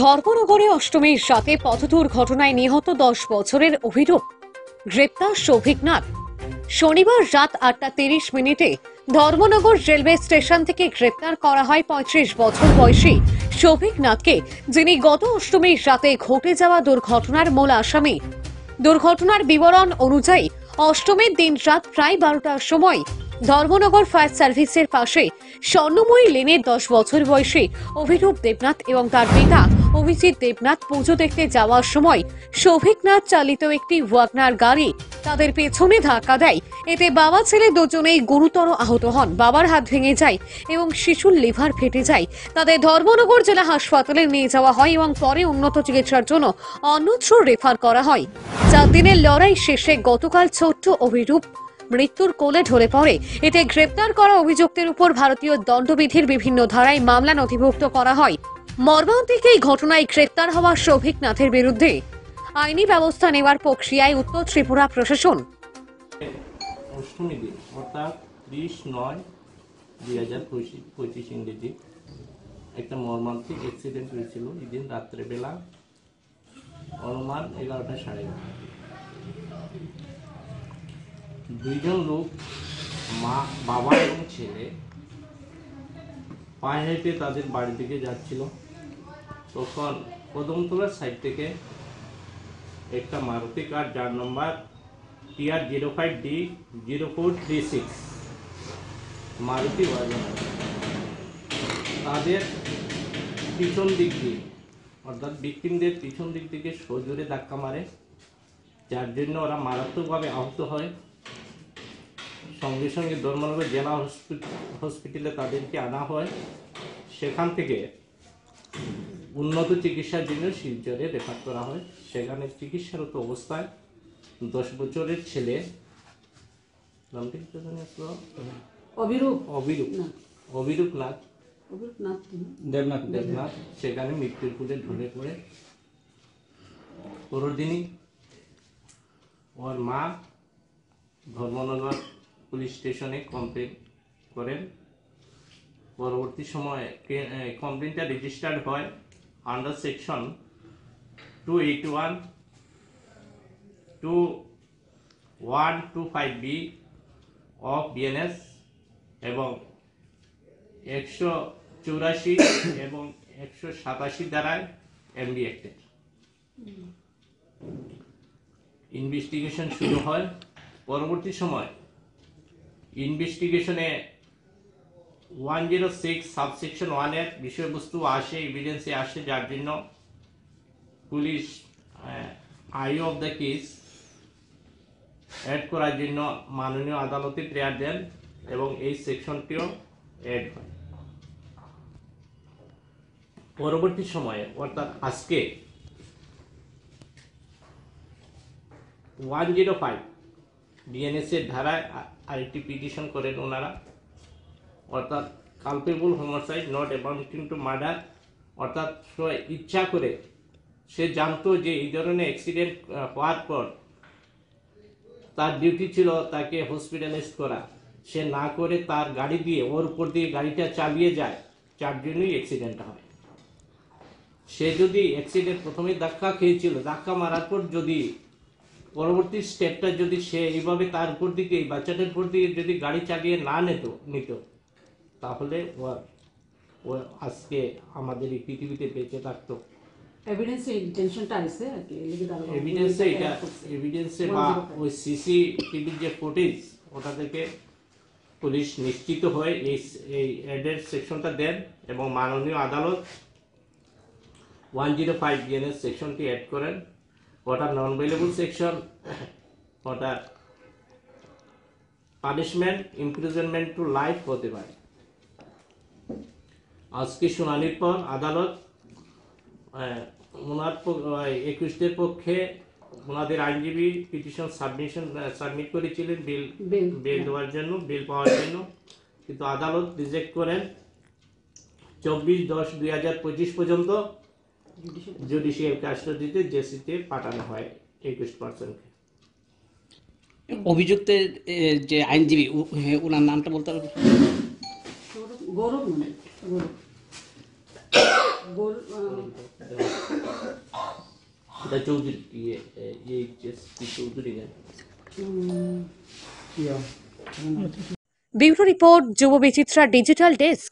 ধর্মনগরে অষ্টমীর রাতে পথ দুর্ঘটনায় নিহত 10 বছরের অভিযুক্ত গ্রেপ্তার সৌভিক নাথ। শনিবার রাত 8:30 ধর্মনগর রেলওয়ে স্টেশন থেকে গ্রেপ্তার করা হয় 35 বছর বয়সী সৌভিক নাথকে, যিনি গত অষ্টমীর রাতে ঘটে যাওয়া দুর্ঘটনার মূল আসামি। দুর্ঘটনার বিবরণ অনুযায়ী অষ্টমীর দিন রাত প্রায় 12টার সময় ধর্মনগর ফায়ার সার্ভিসের পাশে স্বর্ণময়ী লেনের 10 বছর বয়সী অভিরূপ দেবনাথ এবং তার পিতা অভিজিৎ দেবনাথ পুজো দেখতে যাওয়ার সময় সৌভিক নাথ চালিত একটি ওয়াগনার গাড়ি তাদের পেছনে ধাক্কা দেয়। এতে বাবা ছেলে দুজনেই গুরুতর আহত হন। বাবার হাত ভেঙে যায় এবং শিশুর লিভার ফেটে যায়। তাদের ধর্মনগর জেলা হাসপাতালে নিয়ে যাওয়া হয় এবং পরে উন্নত চিকিৎসার জন্য অন্যত্র রেফার করা হয়। 4 দিনের লড়াই শেষে গতকাল ছোট্ট অভিরূপ মৃত্যুর কোলে ঢলে পড়ে। এতে গ্রেপ্তার করা অভিযুক্তের উপর ভারতীয় দণ্ডবিধির বিভিন্ন ধারায় মামলা নথিভুক্ত করা হয়। মর্মান্তিক এই ঘটনায় গ্রেপ্তার হওয়া সৌভিক নাথের বিরুদ্ধে আইনি ব্যবস্থা নেওয়ার প্রক্রিয়ায় উত্তর ত্রিপুরা প্রশাসন। অষ্টমী দিন অর্থাৎ 30/9/2025 ইংরেজি একটা মর্মান্তিক অ্যাক্সিডেন্ট হয়েছিল। এদিন রাত্রেবেলা অনুমান 11:30। দুইজন লোক, বাবা এবং ছেলে, পায়ে হেঁটে তাদের বাড়ি দিকে যাচ্ছিল। তখন কদমতলার সাইড থেকে একটা মারুতি কার, যার নম্বর TR05D0436 মারুতি ওয়াগনার, তাদের পিছন দিক দিয়ে অর্থাৎ ভিকটিমদের পিছন দিক থেকে সজোরে ধাক্কা মারে, যার জন্য ওরা মারাত্মকভাবে আহত হয়। সঙ্গে সঙ্গে ধর্মনগর জেলা হসপিটালে তাদেরকে আনা হয়। সেখান থেকে উন্নত চিকিৎসার জন্য শিলচরে রেফার করা হয়। সেখানে চিকিৎসারত অবস্থায় 10 বছরের ছেলে, নামটি অভিরূপ নাথ দেবনাথ সেখানে মৃত্যুর কোলে ঢলে পড়ে। পরদিনই ওর মা ধর্মনগর পুলিশ স্টেশনে কমপ্লেন করেন। পরবর্তী সময়ে কমপ্লেনটা রেজিস্টার্ড হয় under section 281 to 125B of BNS এবং 184 এবং 187 ধারায় এমবি অ্যাক্টের। ইনভেস্টিগেশন শুরু হয়। পরবর্তী সময় ইনভেস্টিগেশনে 106 সাবসেকশন 1 এর বিষয়বস্তু আসে, এভিডেন্সে আসে, যার জন্য police eye of the case add করার জন্য মাননীয় আদালতে প্রেয়ার দেন এবং এই সেকশনটিও অ্যাড হয়। পরবর্তী সময়ে অর্থাৎ আজকে 105 বিএনএস এর ধারায় আরেকটি পিটিশন করেন ওনারা, অর্থাৎ culpable homicide not amounting to murder, অর্থাৎ ইচ্ছা করে সে জানতো যে এই ধরনের অ্যাক্সিডেন্ট হওয়ার পর তার ডিউটি ছিল তাকে হসপিটালাইজ করা, সে না করে তার গাড়ি দিয়ে ওর উপর দিয়ে গাড়িটা চালিয়ে যায়, যার জন্যই অ্যাক্সিডেন্টটা হয়। সে যদি অ্যাক্সিডেন্ট প্রথমে ধাক্কা খেয়েছিল, ধাক্কা মারার পর যদি পরবর্তী স্টেপটা যদি সে এইভাবে তার উপর দিকে, এই বাচ্চাটার উপর দিকে যদি গাড়ি চালিয়ে না নিত তাহলে ও আজকে আমাদের এই পৃথিবীতে বেঁচে থাকতো। এভিডেন্সে বা ওই সিসিটিভির যে ফুটেজ, ওটা থেকে পুলিশ নিশ্চিত হয়ে এই অ্যাডেড সেকশনটা দেন এবং মাননীয় আদালত 105 বিএনএস সেকশনটি অ্যাড করেন। ওটা নন বেলেবল সেকশন, ওটা পানিশমেন্ট ইমপ্রিজনমেন্ট টু লাইফ হতে পারে। আজকে শুনানির পর আদালত ওনার 21দের পক্ষে ওনাদের আইনজীবী পিটিশন সাবমিট করেছিলেন বেল দেওয়ার জন্য, বেল পাওয়ার জন্য, কিন্তু আদালত রিজেক্ট করেন। 24/10/2025 পর্যন্ত জুডিশিয়াল কাস্টডিতে জেসিতে পাঠানো হয় 21%কে। অভিযুক্তের যে আইনজীবী, ওনার নামটা বলতে হবে? এটা চৌধুরী চৌধুরী ব্যুরো রিপোর্ট যুব বিচিত্রা ডিজিটাল ডেস্ক।